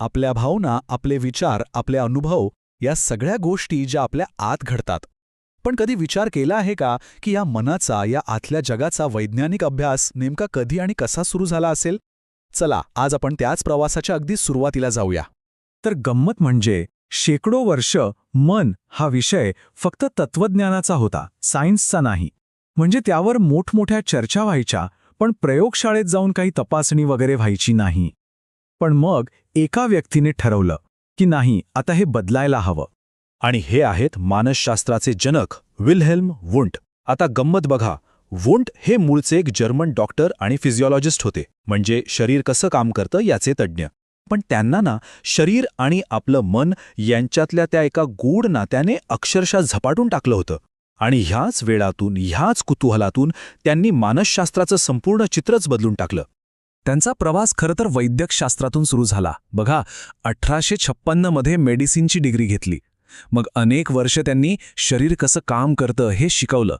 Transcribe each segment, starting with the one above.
आपल्या भावना, आपले विचार, आपले अनुभव या सगळ्या गोष्टी ज्या आपल्या आत घडतात. पण कधी विचार केला आहे का की या मनाचा, या आतल्या जगाचा वैज्ञानिक अभ्यास नेमका कधी आणि कसा सुरू झाला असेल? चला, आज आपण त्याच प्रवासाच्या अगदी सुरुवातीला जाऊया. तर गंमत म्हणजे शेकडो वर्ष मन हा विषय फक्त तत्वज्ञानाचा होता, सायन्सचा नाही. म्हणजे त्यावर मोठमोठ्या चर्चा व्हायच्या, पण प्रयोगशाळेत जाऊन काही तपासणी वगैरे व्हायची नाही. पण मग एका व्यक्तीने ठरवलं की नाही, आता हे बदलायला हवं. आणि हे आहेत मानसशास्त्राचे जनक विल्हेल्म वुंट. आता गंमत बघा, वुंट हे मूळचे एक जर्मन डॉक्टर आणि फिजिओलॉजिस्ट होते, म्हणजे शरीर कसं काम करतं याचे तज्ज्ञ. पण त्यांना शरीर आणि आपलं मन यांच्यातल्या त्या एका गूढ नात्याने अक्षरशः झपाटून टाकलं होतं. आणि ह्याच वेळातून, ह्याच कुतूहलातून त्यांनी मानसशास्त्राचं संपूर्ण चित्रच बदलून टाकलं. त्यांचा प्रवास खरं तर वैद्यकशास्त्रातून सुरू झाला. बघा, 1856 मध्ये मेडिसिनची डिग्री घेतली. मग अनेक वर्ष त्यांनी शरीर कसं काम करतं हे शिकवलं.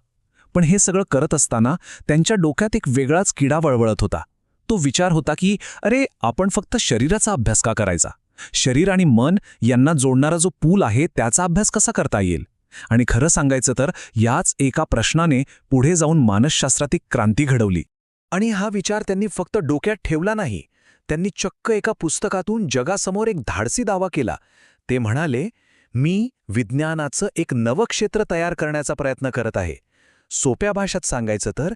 पण हे सगळं करत असताना त्यांच्या डोक्यात एक वेगळाच किडा वळवळत होता. तो विचार होता की अरे, आपण फक्त शरीराचा अभ्यास का करायचा? शरीर आणि मन यांना जोडणारा जो पूल आहे त्याचा अभ्यास कसा करता येईल? आणि खरं सांगायचं तर याच एका प्रश्नाने पुढे जाऊन मानसशास्त्रात एक क्रांती घडवली. आणि हा विचार त्यांनी फक्त डोक्यात ठेवला नाही, त्यांनी चक्क एका पुस्तकातून जगासमोर एक धाडसी दावा केला. ते म्हणाले, मी विज्ञानाचं एक नवं क्षेत्र तयार करण्याचा प्रयत्न करत आहे. सोप्या भाषेत सांगायचं तर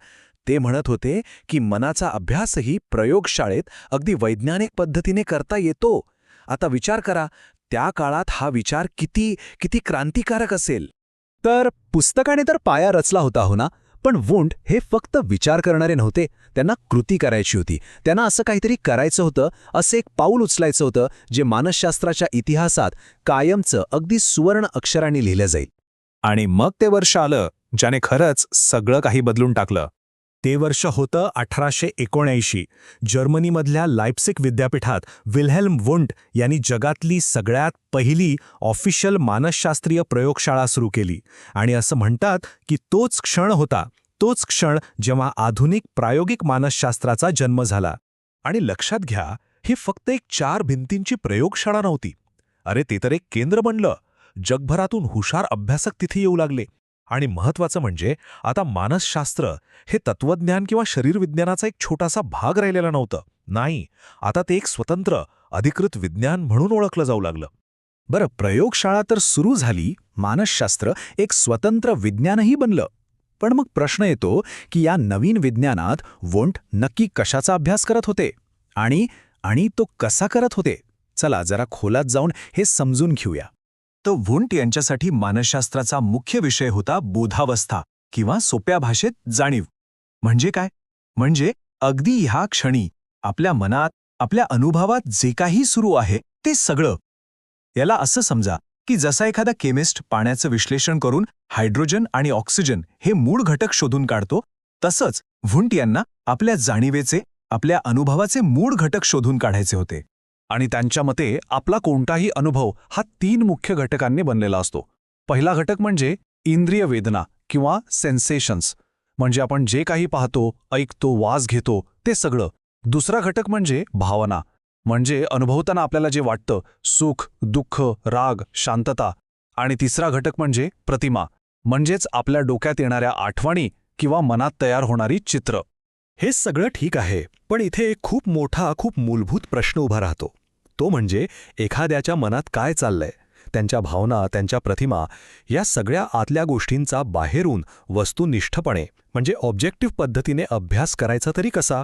ते म्हणत होते की मनाचा अभ्यासही प्रयोगशाळेत अगदी वैज्ञानिक पद्धतीने करता येतो. आता विचार करा, त्या काळात हा विचार किती क्रांतिकारक असेल. तर पुस्तकाने तर पाया रचला होता हो ना, पण वुंट हे फक्त विचार करणारे नव्हते, त्यांना कृती करायची होती. त्यांना असं काहीतरी करायचं होतं, असं एक पाऊल उचलायचं होतं जे मानसशास्त्राच्या इतिहासात कायमचं अगदी सुवर्ण अक्षरांनी लिहिलं जाईल. आणि मग ते वर्ष आलं ज्याने खरंच सगळं काही बदलून टाकलं. ते वर्ष होतं 1879. जर्मनीमधल्या लाइप्सिक विद्यापीठात विल्हेल्म वुंट यांनी जगातली सगळ्यात पहिली ऑफिशियल मानसशास्त्रीय प्रयोगशाळा सुरू केली. आणि असं म्हणतात की तोच क्षण जेव्हा आधुनिक प्रायोगिक मानसशास्त्राचा जन्म झाला. आणि लक्षात घ्या, ही फक्त एक 4 भिंतींची प्रयोगशाळा नव्हती. अरे, ते तर एक केंद्र बनलं. जगभरातून हुशार अभ्यासक तिथे येऊ लागले. आणि महत्त्वाचं म्हणजे आता मानसशास्त्र हे तत्वज्ञान किंवा शरीरविज्ञानाचा एक छोटासा भाग राहिलेला नव्हतं. नाही, आता ते एक स्वतंत्र, अधिकृत विज्ञान म्हणून ओळखलं जाऊ लागलं. बरं, प्रयोगशाळा तर सुरू झाली, मानसशास्त्र एक स्वतंत्र विज्ञानही बनलं. पण मग प्रश्न येतो की या नवीन विज्ञानात वुंट नक्की कशाचा अभ्यास करत होते आणि तो कसा करत होते? चला जरा खोलात जाऊन हे समजून घेऊया. तर वुंट यांच्यासाठी मानसशास्त्राचा मुख्य विषय होता बोधावस्था किंवा सोप्या भाषेत जाणीव. म्हणजे काय? म्हणजे अगदी ह्या क्षणी आपल्या मनात, आपल्या अनुभवात जे काही सुरू आहे ते सगळं. याला असं समजा की जसा एखादा केमिस्ट पाण्याचं विश्लेषण करून हायड्रोजन आणि ऑक्सिजन हे मूळ घटक शोधून काढतो, तसंच वुंट यांना आपल्या जाणीवेचे, आपल्या अनुभवाचे मूळ घटक शोधून काढायचे होते. आणि त्यांच्या मते आपला कोणताही अनुभव हा 3 मुख्य घटकांनी बनलेला असतो. पहिला घटक म्हणजे इंद्रिय वेदना किंवा सेन्सेशन्स, म्हणजे आपण जे काही पाहतो, ऐकतो, वास घेतो ते सगळं. दुसरा घटक म्हणजे भावना, म्हणजे अनुभवताना आपल्याला जे वाटतं, सुख, दुःख, राग, शांतता. आणि तिसरा घटक म्हणजे प्रतिमा, म्हणजेच आपल्या डोक्यात येणाऱ्या आठवणी किंवा मनात तयार होणारी चित्र. हे सगळं ठीक आहे, पण इथे एक खूप मोठा, खूप मूलभूत प्रश्न उभा राहतो. तो म्हणजे एखाद्याच्या मनात काय चाललंय, त्यांच्या भावना, त्यांच्या प्रतिमा, या सगळ्या आतल्या गोष्टींचा बाहेरून वस्तुनिष्ठपणे म्हणजे ऑब्जेक्टिव्ह पद्धतीने अभ्यास करायचा तरी कसा?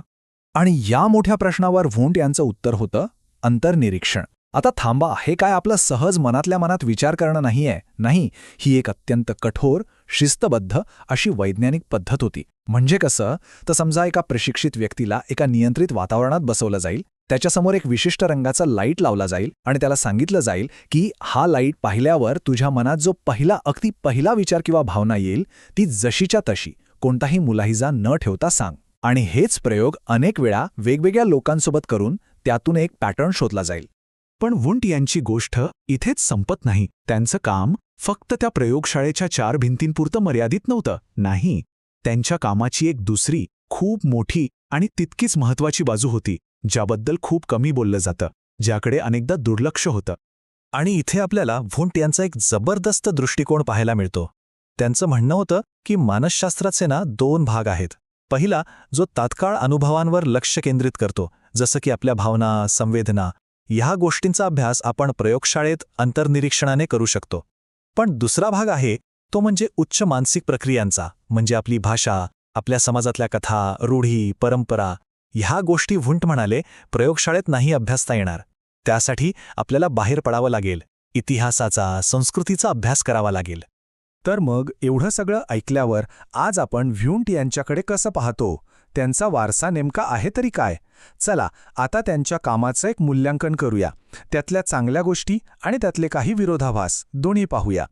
आणि या मोठ्या प्रश्नावर वुंट यांचं उत्तर होतं अंतर्निरीक्षण. आता थांबा, हे काय आपलं सहज मनातल्या मनात विचार करणं नाहीये. नाही, ही एक अत्यंत कठोर, शिस्तबद्ध अशी वैज्ञानिक पद्धत होती. म्हणजे कसं, तर समजा एका प्रशिक्षित व्यक्तीला एका नियंत्रित वातावरणात बसवलं जाईल, त्याच्यासमोर एक विशिष्ट रंगाचा लाईट लावला जाईल आणि त्याला सांगितलं जाईल की हा लाईट पाहिल्यावर तुझ्या मनात जो अगदी पहिला विचार किंवा भावना येईल ती जशीच्या तशी, कोणताही मुलाहिजा न ठेवता सांग. आणि हेच प्रयोग अनेक वेळा वेगवेगळ्या लोकांसोबत करून त्यातून एक पॅटर्न शोधला जाईल. पण वुंट यांची गोष्ट इथेच संपत नाही. त्यांचं काम फक्त त्या प्रयोगशाळेच्या 4 भिंतींपुरतं मर्यादित नव्हतं. नाही, त्यांच्या कामाची एक दुसरी, खूप मोठी आणि तितकीच महत्त्वाची बाजू होती, ज्याबद्दल खूप कमी बोललं जातं. ज्याकडे अनेकदा दुर्लक्ष होतं. आणि इथे आपल्याला वुंट यांचा एक जबरदस्त दृष्टिकोन पाहायला मिळतो. त्यांचं म्हणणं होतं की मानसशास्त्राचे 2 भाग आहेत. पहिला जो तात्काळ अनुभवांवर लक्ष केंद्रित करतो, जसं की आपल्या भावना, संवेदना, ह्या गोष्टींचा अभ्यास आपण प्रयोगशाळेत अंतर्निरीक्षणाने करू शकतो. पण दुसरा भाग आहे तो म्हणजे उच्च मानसिक प्रक्रियांचा, म्हणजे आपली भाषा, आपल्या समाजातल्या कथा, रूढी, परंपरा, ह्या गोष्टी वुंट म्हणाले प्रयोगशाळेत नाही अभ्यासता येणार. त्यासाठी आपल्याला बाहेर पडावं लागेल, इतिहासाचा, संस्कृतीचा अभ्यास करावा लागेल. तर मग एवढं सगळं ऐकल्यावर आज आपण वुंट यांच्याकडे कसं पाहतो, त्यांचा वारसा नेमका आहे तरी काय? चला आता त्यांच्या कामाचं एक मूल्यांकन करूया. त्यातल्या चांगल्या गोष्टी आणि त्यातले काही विरोधाभास दोन्ही पाहूया.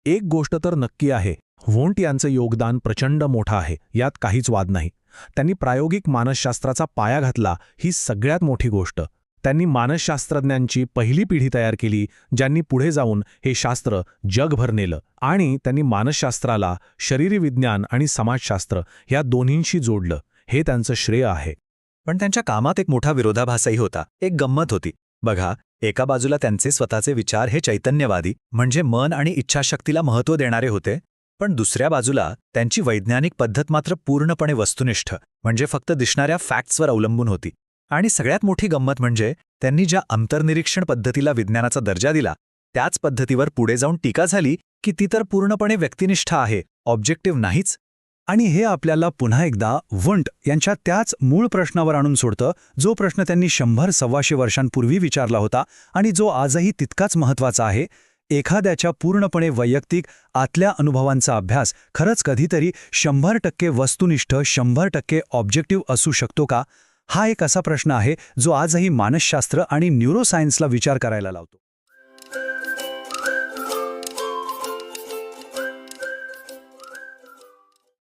एक गोष्ट तर नक्की आहे, वुंट यांचं योगदान प्रचंड मोठं आहे, यात काहीच वाद नाही. त्यांनी प्रायोगिक मानसशास्त्राचा पाया घातला, ही सगळ्यात मोठी गोष्ट. त्यांनी मानसशास्त्रज्ञांची पहिली पिढी तयार केली, ज्यांनी पुढे जाऊन हे शास्त्र जगभर नेलं. आणि त्यांनी मानसशास्त्राला शरीरविज्ञान आणि समाजशास्त्र ह्या दोन्हींशी जोडलं. हे त्यांचं श्रेय आहे. पण त्यांच्या कामात एक मोठा विरोधाभासही होता. एक गंमत होती. बघा, एका बाजूला त्यांचे स्वतःचे विचार हे चैतन्यवादी, म्हणजे मन आणि इच्छाशक्तीला महत्त्व देणारे होते. पण दुसऱ्या बाजूला त्यांची वैज्ञानिक पद्धत मात्र पूर्णपणे वस्तुनिष्ठ, म्हणजे फक्त दिसणाऱ्या फॅक्ट्सवर अवलंबून होती. आणि सगळ्यात मोठी गंमत म्हणजे त्यांनी ज्या अंतर्निरीक्षण पद्धतीला विज्ञानाचा दर्जा दिला, त्याच पद्धतीवर पुढे जाऊन टीका झाली की ती तर पूर्णपणे व्यक्तिनिष्ठ आहे, ऑब्जेक्टिव्ह नाहीच. आणि हे आपल्याला पुन्हा एकदा वुंट यांच्या त्याच मूळ प्रश्नावर आणून सोडतं, जो प्रश्न त्यांनी 100-125 वर्षांपूर्वी विचारला होता आणि जो आजही तितकाच महत्त्वाचा आहे. एखाद्याच्या पूर्णपणे वैयक्तिक आतल्या अनुभवांचा अभ्यास खरंच कधीतरी 100% वस्तुनिष्ठ, 100% ऑब्जेक्टिव्ह असू शकतो का? हा एक असा प्रश्न आहे जो आजही मानसशास्त्र आणि न्यूरोसायन्सला विचार करायला लावतो.